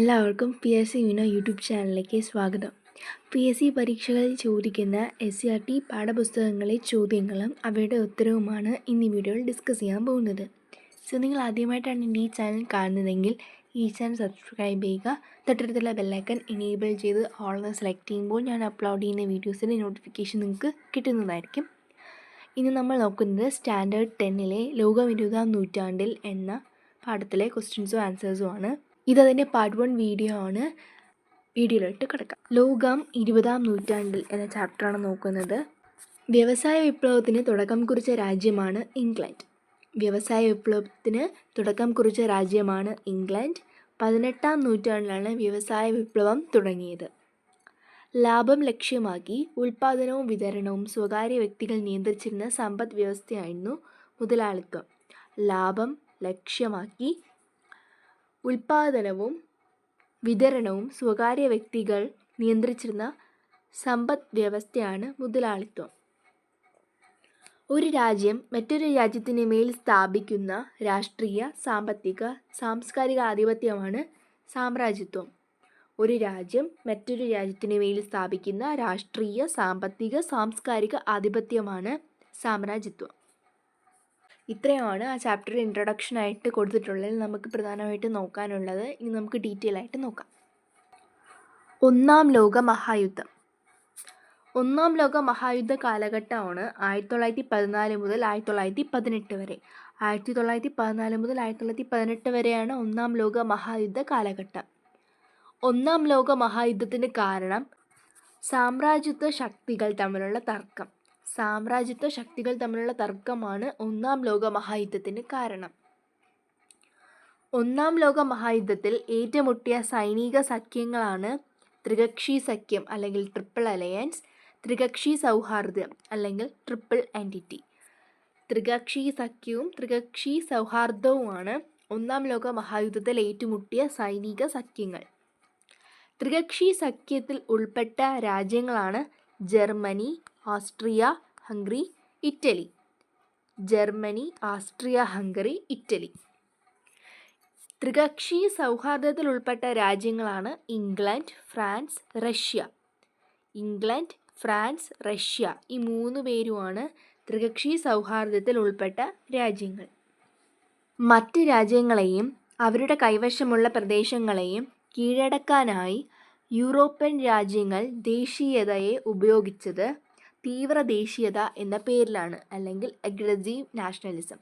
എല്ലാവർക്കും PSC വിനോ YouTube ചാനലിലേക്ക് സ്വാഗതം. PSC പരീക്ഷകളിൽ ചോദിക്കുന്ന SCRT പാഠപുസ്തകങ്ങളിലെ ചോദ്യങ്ങളും അവയുടെ ഉത്തരവുമാണ് ഇന്ന് ഈ വീഡിയോയിൽ ഡിസ്കസ് ചെയ്യാൻ പോകുന്നത്. സോ നിങ്ങൾ ആദ്യമായിട്ടാണ് എൻ്റെ ഈ ചാനൽ കാണുന്നതെങ്കിൽ ഈ ചാനൽ സബ്സ്ക്രൈബ് ചെയ്യുക, തൊട്ടടുത്തുള്ള ബെല്ലൈക്കൺ എനേബിൾ ചെയ്ത് ഓൾ എന്ന് സെലക്ട് ചെയ്യുമ്പോൾ ഞാൻ അപ്ലോഡ് ചെയ്യുന്ന വീഡിയോസിൻ്റെ നോട്ടിഫിക്കേഷൻ നിങ്ങൾക്ക് കിട്ടുന്നതായിരിക്കും. ഇന്ന് നമ്മൾ നോക്കുന്നത് സ്റ്റാൻഡേർഡ് 10ലെ ലോകം 20ാം നൂറ്റാണ്ടിൽ എന്ന പാഠത്തിലെ ക്വസ്റ്റ്യൻസും ആൻസേഴ്സുമാണ്. ഇതതിൻ്റെ പാർട്ട് 1 വീഡിയോ ആണ്. വീഡിയോയിലോട്ട് കിടക്കാം. ലോകം 20ാം നൂറ്റാണ്ടിൽ എന്ന ചാപ്റ്ററാണ് നോക്കുന്നത്. വ്യവസായ വിപ്ലവത്തിന് തുടക്കം കുറിച്ച രാജ്യമാണ് ഇംഗ്ലണ്ട്. വ്യവസായ വിപ്ലവത്തിന് തുടക്കം കുറിച്ച രാജ്യമാണ് ഇംഗ്ലണ്ട്. 18ാം നൂറ്റാണ്ടിലാണ് വ്യവസായ വിപ്ലവം തുടങ്ങിയത്. ലാഭം ലക്ഷ്യമാക്കി ഉൽപ്പാദനവും വിതരണവും സ്വകാര്യ വ്യക്തികൾ നിയന്ത്രിച്ചിരുന്ന സമ്പദ് വ്യവസ്ഥയായിരുന്നു മുതലാളിത്തം. ലാഭം ലക്ഷ്യമാക്കി ഉൽപ്പാദനവും വിതരണവും സ്വകാര്യ വ്യക്തികൾ നിയന്ത്രിച്ചിരുന്ന സമ്പദ് വ്യവസ്ഥയാണ് മുതലാളിത്തം. ഒരു രാജ്യം മറ്റൊരു രാജ്യത്തിന് മേൽ സ്ഥാപിക്കുന്ന രാഷ്ട്രീയ, സാമ്പത്തിക, സാംസ്കാരിക ആധിപത്യമാണ് സാമ്രാജ്യത്വം. ഒരു രാജ്യം മറ്റൊരു രാജ്യത്തിന് മേൽ സ്ഥാപിക്കുന്ന രാഷ്ട്രീയ, സാമ്പത്തിക, സാംസ്കാരിക ആധിപത്യമാണ് സാമ്രാജ്യത്വം. ഇത്രയുമാണ് ആ ചാപ്റ്റർ ഇൻട്രൊഡക്ഷനായിട്ട് കൊടുത്തിട്ടുള്ളത്. നമുക്ക് പ്രധാനമായിട്ട് നോക്കാനുള്ളത്. ഇനി നമുക്ക് ഡീറ്റെയിൽ ആയിട്ട് നോക്കാം. ഒന്നാം ലോക മഹായുദ്ധം. ഒന്നാം ലോക മഹായുദ്ധ കാലഘട്ടമാണ് 1914 മുതൽ 1918 വരെ. 1914 മുതൽ 1918 വരെയാണ് ഒന്നാം ലോക മഹായുദ്ധ കാലഘട്ടം. ഒന്നാം ലോക മഹായുദ്ധത്തിന് കാരണം സാമ്രാജ്യത്വ ശക്തികൾ തമ്മിലുള്ള തർക്കം. സാമ്രാജ്യത്വ ശക്തികൾ തമ്മിലുള്ള തർക്കമാണ് ഒന്നാം ലോക മഹായുദ്ധത്തിന് കാരണം. ഒന്നാം ലോക മഹായുദ്ധത്തിൽ ഏറ്റുമുട്ടിയ സൈനിക സഖ്യങ്ങളാണ് ത്രികക്ഷി സഖ്യം അല്ലെങ്കിൽ ട്രിപ്പിൾ അലയൻസ്, ത്രികക്ഷി സൗഹാർദ്ദം അല്ലെങ്കിൽ ട്രിപ്പിൾ എൻറ്റിറ്റി. ത്രികക്ഷി സഖ്യവും ത്രികക്ഷി സൗഹാർദ്ദവുമാണ് ഒന്നാം ലോക മഹായുദ്ധത്തിൽ ഏറ്റുമുട്ടിയ സൈനിക സഖ്യങ്ങൾ. ത്രികക്ഷി സഖ്യത്തിൽ ഉൾപ്പെട്ട രാജ്യങ്ങളാണ് Germany, Austria, Hungary, Italy. Germany, Austria, Hungary, Italy. ത്രികക്ഷി സൗഹാർദ്ദത്തിൽ ഉൾപ്പെട്ട രാജ്യങ്ങളാണ് England, France, Russia. England, France, Russia ഈ 3 പേരുമാണ് ത്രികക്ഷി സൗഹാർദ്ദത്തിൽ ഉൾപ്പെട്ട രാജ്യങ്ങൾ. മറ്റ് രാജ്യങ്ങളെയും അവരുടെ കൈവശമുള്ള പ്രദേശങ്ങളെയും കീഴടക്കാനായി യൂറോപ്യൻ രാജ്യങ്ങൾ ദേശീയതയെ ഉപയോഗിച്ചത് തീവ്ര ദേശീയത എന്ന പേരിലാണ്, അല്ലെങ്കിൽ അഗ്രസീവ് നാഷണലിസം.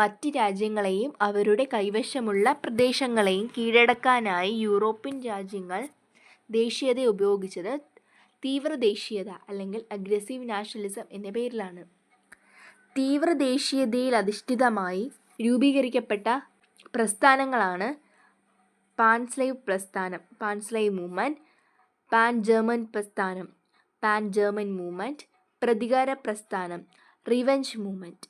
മറ്റ് രാജ്യങ്ങളെയും അവരുടെ കൈവശമുള്ള പ്രദേശങ്ങളെയും കീഴടക്കാനായി യൂറോപ്യൻ രാജ്യങ്ങൾ ദേശീയത ഉപയോഗിച്ചത് തീവ്ര ദേശീയത അല്ലെങ്കിൽ അഗ്രസീവ് നാഷണലിസം എന്ന പേരിലാണ്. തീവ്ര ദേശീയതയിൽ അധിഷ്ഠിതമായി രൂപീകരിക്കപ്പെട്ട പ്രസ്ഥാനങ്ങളാണ് പാൻ സ്ലേവ് പ്രസ്ഥാനം, pan slave movement, pan German പ്രസ്ഥാനം, പാൻ ജർമ്മൻ മൂവ്മെൻറ്റ്, പ്രതികാര പ്രസ്ഥാനം, റിവെഞ്ച് മൂവ്മെൻറ്റ്.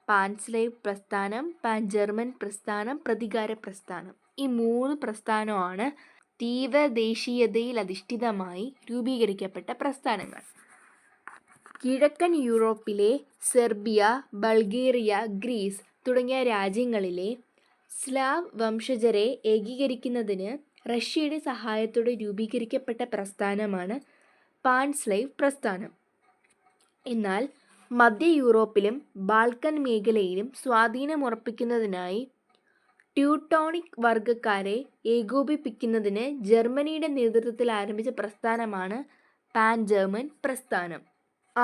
പാൻ സ്ലേവ് പ്രസ്ഥാനം, പാൻ ജർമ്മൻ പ്രസ്ഥാനം, പ്രതികാര പ്രസ്ഥാനം ഈ 3 പ്രസ്ഥാനമാണ് തീവ്ര ദേശീയതയിൽ അധിഷ്ഠിതമായി രൂപീകരിക്കപ്പെട്ട പ്രസ്ഥാനങ്ങൾ. കിഴക്കൻ യൂറോപ്പിലെ സെർബിയ, ബൾഗേറിയ, ഗ്രീസ് തുടങ്ങിയ രാജ്യങ്ങളിലെ സ്ലാവ് വംശജരെ ഏകീകരിക്കുന്നതിന് റഷ്യയുടെ സഹായത്തോടെ രൂപീകരിക്കപ്പെട്ട പ്രസ്ഥാനമാണ് പാൻ സ്ലേവ് പ്രസ്ഥാനം. എന്നാൽ മധ്യ യൂറോപ്പിലും ബാൾക്കൻ മേഖലയിലും സ്വാധീനമുറപ്പിക്കുന്നതിനായി ട്യൂട്ടോണിക് വർഗക്കാരെ ഏകോപിപ്പിക്കുന്നതിന് ജർമ്മനിയുടെ നേതൃത്വത്തിൽ ആരംഭിച്ച പ്രസ്ഥാനമാണ് പാൻ ജർമ്മൻ പ്രസ്ഥാനം.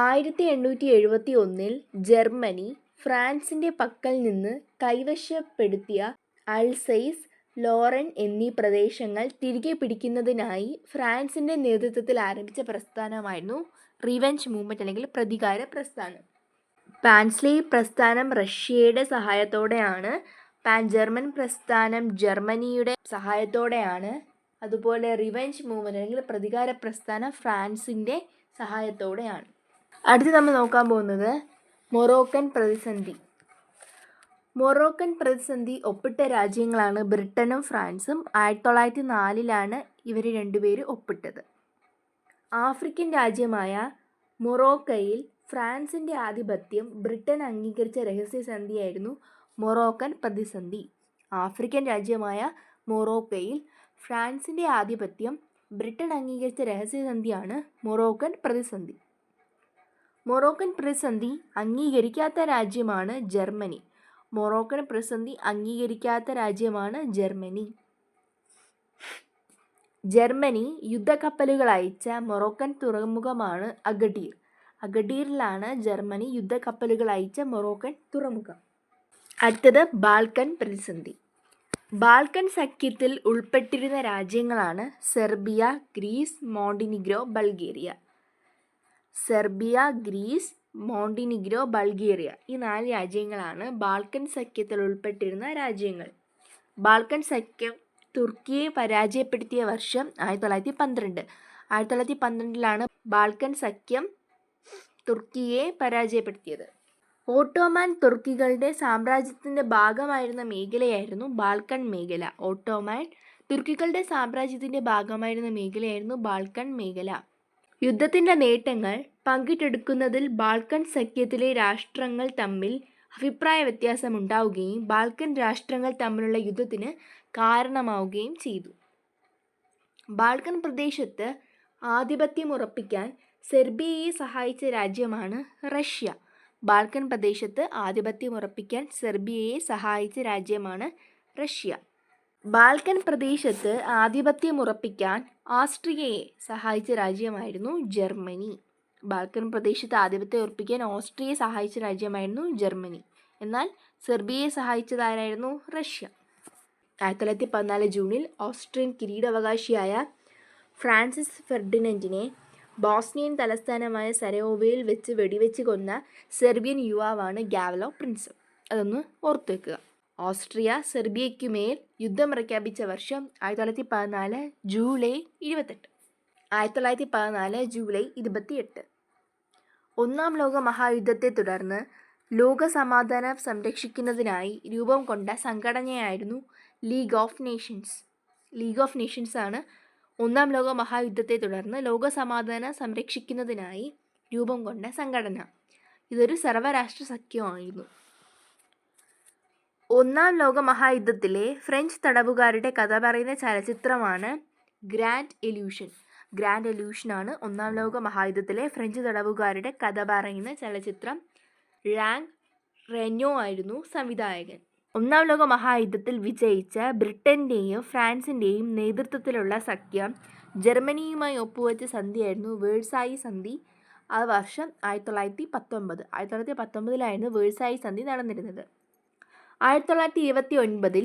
1871 ജർമ്മനി ഫ്രാൻസിൻ്റെ പക്കൽ നിന്ന് കൈവശപ്പെടുത്തിയ അൽസൈസ്, ലോറൻ എന്നീ പ്രദേശങ്ങൾ തിരികെ പിടിക്കുന്നതിനായി ഫ്രാൻസിൻ്റെ നേതൃത്വത്തിൽ ആരംഭിച്ച പ്രസ്ഥാനമായിരുന്നു റിവെഞ്ച് മൂവ്മെൻറ്റ് അല്ലെങ്കിൽ പ്രതികാര പ്രസ്ഥാനം. പാൻ സ്ലേവ് പ്രസ്ഥാനം റഷ്യയുടെ സഹായത്തോടെയാണ്. പാൻ ജർമ്മൻ പ്രസ്ഥാനം ജർമ്മനിയുടെ സഹായത്തോടെയാണ്. അതുപോലെ റിവെഞ്ച് മൂവ്മെൻറ്റ് അല്ലെങ്കിൽ പ്രതികാര പ്രസ്ഥാനം ഫ്രാൻസിൻ്റെ സഹായത്തോടെയാണ്. അടുത്ത് നമ്മൾ നോക്കാൻ പോകുന്നത് മൊറോക്കൻ പ്രതിസന്ധി. മൊറോക്കൻ പ്രതിസന്ധി ഒപ്പിട്ട രാജ്യങ്ങളാണ് ബ്രിട്ടനും ഫ്രാൻസും. 1904 ഇവർ 2 പേരും ഒപ്പിട്ടത്. ആഫ്രിക്കൻ രാജ്യമായ മൊറോക്കയിൽ ഫ്രാൻസിൻ്റെ ആധിപത്യം ബ്രിട്ടൻ അംഗീകരിച്ച രഹസ്യസന്ധിയായിരുന്നു മൊറോക്കൻ പ്രതിസന്ധി. ആഫ്രിക്കൻ രാജ്യമായ മൊറോക്കയിൽ ഫ്രാൻസിൻ്റെ ആധിപത്യം ബ്രിട്ടൻ അംഗീകരിച്ച രഹസ്യസന്ധിയാണ് മൊറോക്കൻ പ്രതിസന്ധി. മൊറോക്കൻ പ്രതിസന്ധി അംഗീകരിക്കാത്ത രാജ്യമാണ് ജർമ്മനി. മൊറോക്കൻ പ്രതിസന്ധി അംഗീകരിക്കാത്ത രാജ്യമാണ് ജർമ്മനി. ജർമ്മനി യുദ്ധക്കപ്പലുകൾ അയച്ച മൊറോക്കൻ തുറമുഖമാണ് അഗഡീർ. അഗഡീറിലാണ് ജർമ്മനി യുദ്ധക്കപ്പലുകൾ അയച്ച മൊറോക്കൻ തുറമുഖം. അടുത്തത് ബാൾക്കൻ പ്രതിസന്ധി. ബാൾക്കൻ സഖ്യത്തിൽ ഉൾപ്പെട്ടിരുന്ന രാജ്യങ്ങളാണ് Serbia, Greece, Montenegro, Bulgaria. Serbia, Greece, Montenegro, Bulgaria ഈ 4 രാജ്യങ്ങളാണ് ബാൾക്കൻ സഖ്യത്തിൽ ഉൾപ്പെട്ടിരുന്ന രാജ്യങ്ങൾ. ബാൾക്കൻ സഖ്യം തുർക്കിയെ പരാജയപ്പെടുത്തിയ വർഷം 1912. 1912 ബാൾക്കൻ സഖ്യം തുർക്കിയെ പരാജയപ്പെടുത്തിയത്. ഓട്ടോമാൻ തുർക്കികളുടെ സാമ്രാജ്യത്തിൻ്റെ ഭാഗമായിരുന്ന മേഖലയായിരുന്നു ബാൾക്കൻ മേഖല. ഓട്ടോമാൻ തുർക്കികളുടെ സാമ്രാജ്യത്തിൻ്റെ ഭാഗമായിരുന്ന മേഖലയായിരുന്നു ബാൾക്കൻ മേഖല. യുദ്ധത്തിൻ്റെ നേട്ടങ്ങൾ പങ്കിട്ടെടുക്കുന്നതിൽ ബാൾക്കൻ സഖ്യത്തിലെ രാഷ്ട്രങ്ങൾ തമ്മിൽ അഭിപ്രായ വ്യത്യാസമുണ്ടാവുകയും ബാൾക്കൻ രാഷ്ട്രങ്ങൾ തമ്മിലുള്ള യുദ്ധത്തിന് കാരണമാവുകയും ചെയ്തു. ബാൾക്കൻ പ്രദേശത്ത് ആധിപത്യം ഉറപ്പിക്കാൻ സെർബിയയെ സഹായിച്ച രാജ്യമാണ് റഷ്യ. ബാൾക്കൻ പ്രദേശത്ത് ആധിപത്യം ഉറപ്പിക്കാൻ സെർബിയയെ സഹായിച്ച രാജ്യമാണ് റഷ്യ. ബാൾക്കൻ പ്രദേശത്ത് ആധിപത്യം ഉറപ്പിക്കാൻ ഓസ്ട്രിയയെ സഹായിച്ച രാജ്യമായിരുന്നു ജർമ്മനി. ബാൾക്കൻ പ്രദേശത്ത് ആധിപത്യം ഉറപ്പിക്കാൻ ഓസ്ട്രിയയെ സഹായിച്ച രാജ്യമായിരുന്നു ജർമ്മനി. എന്നാൽ സെർബിയയെ സഹായിച്ചതാരായിരുന്നു? റഷ്യ. 1914 ജൂണിൽ ഓസ്ട്രിയൻ കിരീടാവകാശിയായ ഫ്രാൻസിസ് ഫെർഡിനൻഡിനെ ബോസ്നിയൻ തലസ്ഥാനമായ സരയോവോയിൽ വെച്ച് വെടിവെച്ച് കൊന്ന സെർബിയൻ യുവാവാണ് ഗാവ്ലോ പ്രിൻസപ്പ്. അതൊന്ന് ഓർത്തു വെക്കുക. ഓസ്ട്രിയ സെർബിയയ്ക്കുമേൽ യുദ്ധം പ്രഖ്യാപിച്ച വർഷം 1914 ജൂലൈ 28. 1914 ജൂലൈ 28. ഒന്നാം ലോക മഹായുദ്ധത്തെ തുടർന്ന് ലോകസമാധാനം സംരക്ഷിക്കുന്നതിനായി രൂപം കൊണ്ട സംഘടനയായിരുന്നു League of Nations. League of Nations ആണ് ഒന്നാം ലോക മഹായുദ്ധത്തെ തുടർന്ന് ലോകസമാധാനം സംരക്ഷിക്കുന്നതിനായി രൂപം കൊണ്ട സംഘടന. ഇതൊരു സർവ്വരാഷ്ട്ര സഖ്യമായിരുന്നു. ഒന്നാം ലോക മഹായുദ്ധത്തിലെ ഫ്രഞ്ച് തടവുകാരുടെ കഥ പറയുന്ന ചലച്ചിത്രമാണ് ഗ്രാൻഡ് എല്യൂഷൻ. ഗ്രാൻഡ് എല്യൂഷനാണ് ഒന്നാം ലോക മഹായുദ്ധത്തിലെ ഫ്രഞ്ച് തടവുകാരുടെ കഥ പറയുന്ന ചലച്ചിത്രം. ഴാങ് റെനോ ആയിരുന്നു സംവിധായകൻ. ഒന്നാം ലോക മഹായുദ്ധത്തിൽ വിജയിച്ച ബ്രിട്ടൻ്റെയും ഫ്രാൻസിൻ്റെയും നേതൃത്വത്തിലുള്ള സഖ്യം ജർമ്മനിയുമായി ഒപ്പുവെച്ച സന്ധിയായിരുന്നു വേഴ്സായി സന്ധി. ആ വർഷം 1919. 1919 വേഴ്സായി സന്ധി നടന്നിരുന്നത്. 1929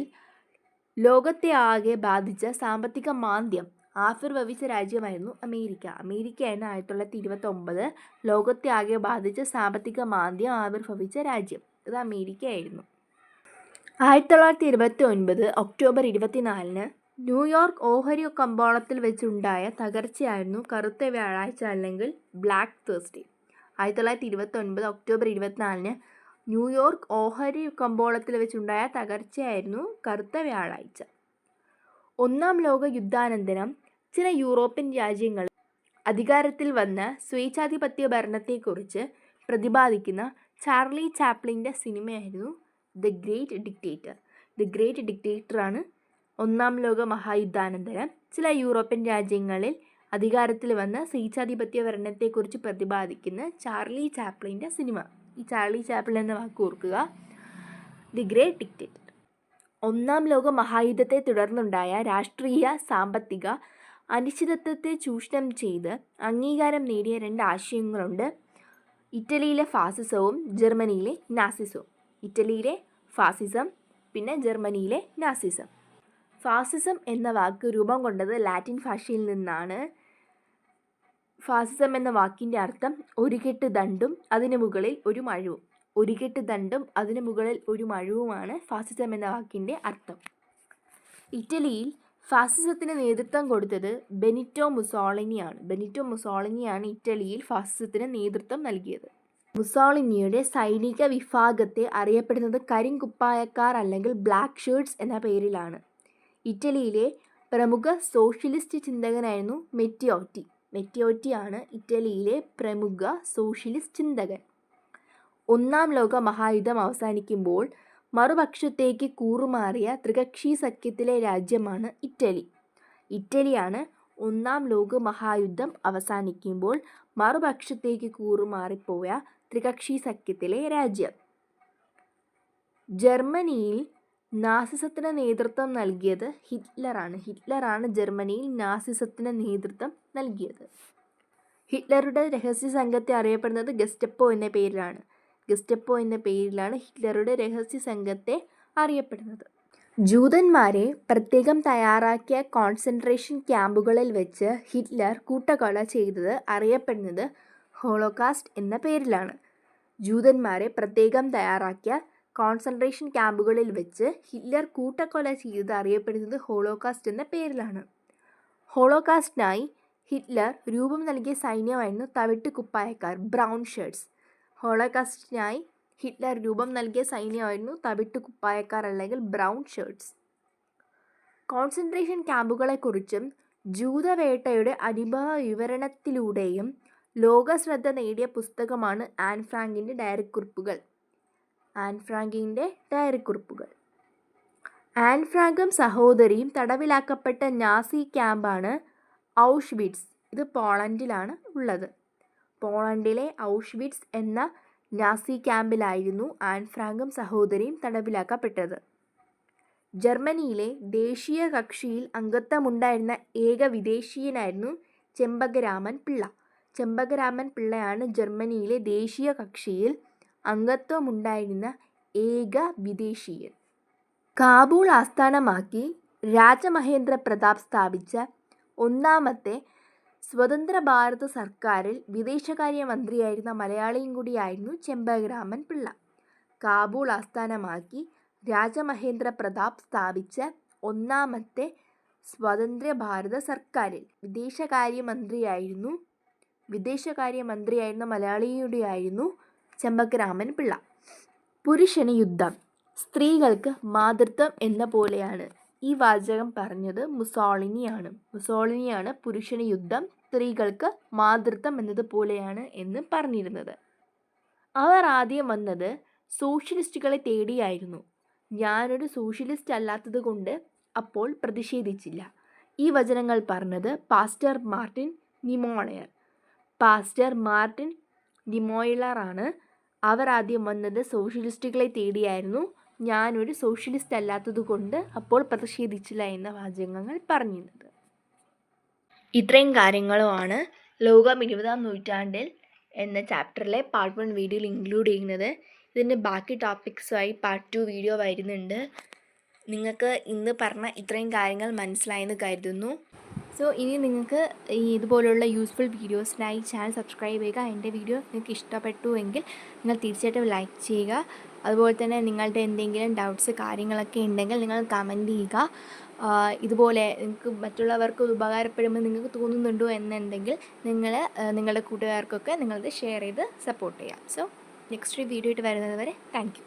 ലോകത്തെ ആകെ ബാധിച്ച സാമ്പത്തിക മാന്ദ്യം ആവിർഭവിച്ച രാജ്യമായിരുന്നു അമേരിക്ക. അമേരിക്കയാണ് 1929 ലോകത്തെ ആകെ ബാധിച്ച സാമ്പത്തിക മാന്ദ്യം ആവിർഭവിച്ച രാജ്യം. ഇത് അമേരിക്കയായിരുന്നു. 1929 ഒക്ടോബർ 24 ന്യൂയോർക്ക് ഓഹരി കമ്പോളത്തിൽ വെച്ചുണ്ടായ തകർച്ചയായിരുന്നു കറുത്ത വ്യാഴാഴ്ച അല്ലെങ്കിൽ ബ്ലാക്ക് തേഴ്സ്ഡേ. 1929 ഒക്ടോബർ 24 ന്യൂയോർക്ക് ഓഹരി കമ്പോളത്തിൽ വെച്ചുണ്ടായ തകർച്ചയായിരുന്നു കറുത്ത വ്യാഴാഴ്ച. ഒന്നാം ലോക യുദ്ധാനന്തരം ചില യൂറോപ്യൻ രാജ്യങ്ങൾ അധികാരത്തിൽ വന്ന സ്വേച്ഛാധിപത്യ ഭരണത്തെക്കുറിച്ച് പ്രതിപാദിക്കുന്ന ചാർലി ചാപ്ലിൻ്റെ സിനിമയായിരുന്നു the great dictator. The great ഡിക്റ്റേറ്ററാണ് ഒന്നാം ലോക മഹായുദ്ധാനന്തരം ചില യൂറോപ്യൻ രാജ്യങ്ങളിൽ അധികാരത്തിൽ വന്ന സ്വേച്ഛാധിപത്യ ഭരണത്തെക്കുറിച്ച് പ്രതിപാദിക്കുന്ന ചാർലി ചാപ്ലിൻ്റെ സിനിമ. ഈ ചാർലി ചാപ്ലിൻ എന്ന വാക്ക് ഓർക്കുക. The great dictator. ഒന്നാം ലോക മഹായുദ്ധത്തെ തുടർന്നുണ്ടായ രാഷ്ട്രീയ സാമ്പത്തിക അനിശ്ചിതത്വത്തെ ചൂഷണം ചെയ്ത് അംഗീകാരം നേടിയ 2 ആശയങ്ങളുണ്ട്. ഇറ്റലിയിലെ ഫാസിസവും ജർമ്മനിയിലെ നാസിസവും. ഇറ്റലിയിലെ ഫാസിസം, പിന്നെ ജർമ്മനിയിലെ നാസിസം. ഫാസിസം എന്ന വാക്ക് രൂപം കൊണ്ടത് ലാറ്റിൻ ഭാഷയിൽ നിന്നാണ്. ഫാസിസം എന്ന വാക്കിൻ്റെ അർത്ഥം ഒരു കെട്ട് ദണ്ടും അതിനു മുകളിൽ ഒരു മഴവും. ഒരു കെട്ട് ദണ്ടും അതിനു മുകളിൽ ഒരു മഴവുമാണ് ഫാസിസം എന്ന വാക്കിൻ്റെ അർത്ഥം. ഇറ്റലിയിൽ ഫാസിസത്തിന് നേതൃത്വം കൊടുത്തത് ബെനിറ്റോ മുസോളിനിയാണ്. ബെനിറ്റോ മുസോളിനിയാണ് ഇറ്റലിയിൽ ഫാസിസത്തിന് നേതൃത്വം നൽകിയത്. മുസോളിനിയുടെ സൈനിക വിഭാഗത്തെ അറിയപ്പെടുന്നത് കരിങ്കുപ്പായക്കാർ അല്ലെങ്കിൽ ബ്ലാക്ക് ഷേർട്ട്സ് എന്ന പേരിലാണ്. ഇറ്റലിയിലെ പ്രമുഖ സോഷ്യലിസ്റ്റ് ചിന്തകനായിരുന്നു മെറ്റിയോറ്റി. മെറ്റിയോറ്റിയാണ് ഇറ്റലിയിലെ പ്രമുഖ സോഷ്യലിസ്റ്റ് ചിന്തകൻ. ഒന്നാം ലോക മഹായുദ്ധം അവസാനിക്കുമ്പോൾ മറുപക്ഷത്തേക്ക് കൂറുമാറിയ ത്രികക്ഷി സഖ്യത്തിലെ രാജ്യമാണ് ഇറ്റലി. ഇറ്റലിയാണ് ഒന്നാം ലോക മഹായുദ്ധം അവസാനിക്കുമ്പോൾ മറുപക്ഷത്തേക്ക് കൂറുമാറിപ്പോയ ത്രികക്ഷി സഖ്യത്തിലെ രാജ്യം. ജർമ്മനിയിൽ നാസിസത്തിന് നേതൃത്വം നൽകിയത് ഹിറ്റ്ലറാണ് ജർമ്മനിയിൽ നാസിസത്തിന് നേതൃത്വം നൽകിയത്. ഹിറ്റ്ലറുടെ രഹസ്യ സംഘത്തെ അറിയപ്പെടുന്നത് ഗെസ്റ്റപ്പോ എന്ന പേരിലാണ് ഹിറ്റ്ലറുടെ രഹസ്യ സംഘത്തെ അറിയപ്പെടുന്നത്. ജൂതന്മാരെ പ്രത്യേകം തയ്യാറാക്കിയ കോൺസെൻട്രേഷൻ ക്യാമ്പുകളിൽ വെച്ച് ഹിറ്റ്ലർ കൂട്ടക്കൊല ചെയ്തത് അറിയപ്പെടുന്നത് ഹോളോകാസ്റ്റ് എന്ന പേരിലാണ്. ജൂതന്മാരെ പ്രത്യേകം തയ്യാറാക്കിയ കോൺസെൻട്രേഷൻ ക്യാമ്പുകളിൽ വെച്ച് ഹിറ്റ്ലർ കൂട്ടക്കൊല ചെയ്തത് അറിയപ്പെടുന്നത് ഹോളോകാസ്റ്റ് എന്ന പേരിലാണ്. ഹോളോകാസ്റ്റിനായി ഹിറ്റ്ലർ രൂപം നൽകിയ സൈന്യമായിരുന്നു തവിട്ടുകുപ്പായക്കാർ, ബ്രൗൺ ഷർട്ട്സ്. ഹോളോകാസ്റ്റിനായി ഹിറ്റ്ലർ രൂപം നൽകിയ സൈന്യമായിരുന്നു തവിട്ടുകുപ്പായക്കാർ അല്ലെങ്കിൽ ബ്രൗൺ ഷർട്ട്സ്. കോൺസെൻട്രേഷൻ ക്യാമ്പുകളെക്കുറിച്ചും ജൂതവേട്ടയുടെ അനുഭവ വിവരണത്തിലൂടെയും ലോകശ്രദ്ധ നേടിയ പുസ്തകമാണ് ആൻ ഫ്രാങ്കിൻ്റെ ഡയറിക്കുറിപ്പുകൾ. ആൻ ഫ്രാങ്കും സഹോദരിയും തടവിലാക്കപ്പെട്ട നാസി ക്യാമ്പാണ് ഔഷ്വിറ്റ്സ്. ഇത് പോളണ്ടിലാണ് ഉള്ളത്. പോളണ്ടിലെ ഔഷ്വിറ്റ്സ് എന്ന നാസി ക്യാമ്പിലായിരുന്നു ആൻ ഫ്രാങ്കും സഹോദരിയും തടവിലാക്കപ്പെട്ടത്. ജർമ്മനിയിലെ ദേശീയ കക്ഷിയിൽ അംഗത്വമുണ്ടായിരുന്ന ഏക വിദേശീയനായിരുന്നു ചെമ്പകരാമൻ പിള്ള. ചെമ്പകരാമൻ പിള്ളയാണ് ജർമ്മനിയിലെ ദേശീയ കക്ഷിയിൽ അംഗത്വമുണ്ടായിരുന്ന ഏക വിദേശീയൻ. കാബൂൾ ആസ്ഥാനമാക്കി രാജമഹേന്ദ്ര പ്രതാപ് സ്ഥാപിച്ച ഒന്നാമത്തെ സ്വതന്ത്ര ഭാരത സർക്കാരിൽ വിദേശകാര്യമന്ത്രിയായിരുന്ന മലയാളിയും കൂടിയായിരുന്നു ചെമ്പകരാമൻ പിള്ള. കാബൂൾ ആസ്ഥാനമാക്കി രാജമഹേന്ദ്ര പ്രതാപ് സ്ഥാപിച്ച ഒന്നാമത്തെ സ്വതന്ത്ര ഭാരത സർക്കാരിൽ വിദേശകാര്യമന്ത്രിയായിരുന്ന മലയാളിയും കൂടിയായിരുന്നു ചെമ്പകരാമൻ പിള്ള. പുരുഷന് യുദ്ധം, സ്ത്രീകൾക്ക് മാതൃത്വം എന്ന പോലെയാണ്. ഈ വാചകം പറഞ്ഞത് മുസോളിനിയാണ് പുരുഷന് യുദ്ധം, സ്ത്രീകൾക്ക് മാതൃത്വം എന്നതുപോലെയാണ് എന്ന് പറഞ്ഞിരുന്നത്. അവർ ആദ്യം വന്നത് സോഷ്യലിസ്റ്റുകളെ തേടിയായിരുന്നു. ഞാനൊരു സോഷ്യലിസ്റ്റ് അല്ലാത്തത് കൊണ്ട് അപ്പോൾ പ്രതിഷേധിച്ചില്ല. ഈ വചനങ്ങൾ പറഞ്ഞത് പാസ്റ്റർ മാർട്ടിൻ നിമോയിലറാണ്. അവർ ആദ്യം വന്നത് സോഷ്യലിസ്റ്റുകളെ തേടിയായിരുന്നു. ഞാനൊരു സോഷ്യലിസ്റ്റ് അല്ലാത്തതുകൊണ്ട് അപ്പോൾ പ്രതിഷേധിച്ചില്ല എന്ന വാചകങ്ങൾ പറഞ്ഞിരുന്നത്. ഇത്രയും കാര്യങ്ങളുമാണ് ലോകം 20-ാം നൂറ്റാണ്ടിൽ എന്ന ചാപ്റ്ററിലെ പാർട്ട് 1 വീഡിയോയിൽ ഇൻക്ലൂഡ് ചെയ്യുന്നത്. ഇതിൻ്റെ ബാക്കി ടോപ്പിക്സുമായി പാർട്ട് 2 വീഡിയോ വരുന്നുണ്ട്. നിങ്ങൾക്ക് ഇന്ന് പറഞ്ഞ ഇത്രയും കാര്യങ്ങൾ മനസ്സിലായെന്ന് കരുതുന്നു. സോ ഇനി നിങ്ങൾക്ക് ഇതുപോലുള്ള യൂസ്ഫുൾ വീഡിയോസിനായി ചാനൽ സബ്സ്ക്രൈബ് ചെയ്യുക. എൻ്റെ വീഡിയോ നിങ്ങൾക്ക് ഇഷ്ടപ്പെട്ടു എങ്കിൽ നിങ്ങൾ തീർച്ചയായിട്ടും ലൈക്ക് ചെയ്യുക. അതുപോലെ തന്നെ നിങ്ങളുടെ എന്തെങ്കിലും ഡൗട്ട്സ് കാര്യങ്ങളൊക്കെ ഉണ്ടെങ്കിൽ നിങ്ങൾ കമൻറ്റ് ചെയ്യുക. ഇതുപോലെ നിങ്ങൾക്ക് മറ്റുള്ളവർക്ക് ഉപകാരപ്പെടുമ്പോൾ നിങ്ങൾക്ക് തോന്നുന്നുണ്ടോ എന്നുണ്ടെങ്കിൽ നിങ്ങൾ നിങ്ങളുടെ കൂട്ടുകാർക്കൊക്കെ നിങ്ങളത് ഷെയർ ചെയ്ത് സപ്പോർട്ട് ചെയ്യാം. സോ നെക്സ്റ്റ് വീഡിയോ ആയിട്ട് വരുന്നത് വരെ താങ്ക് യു.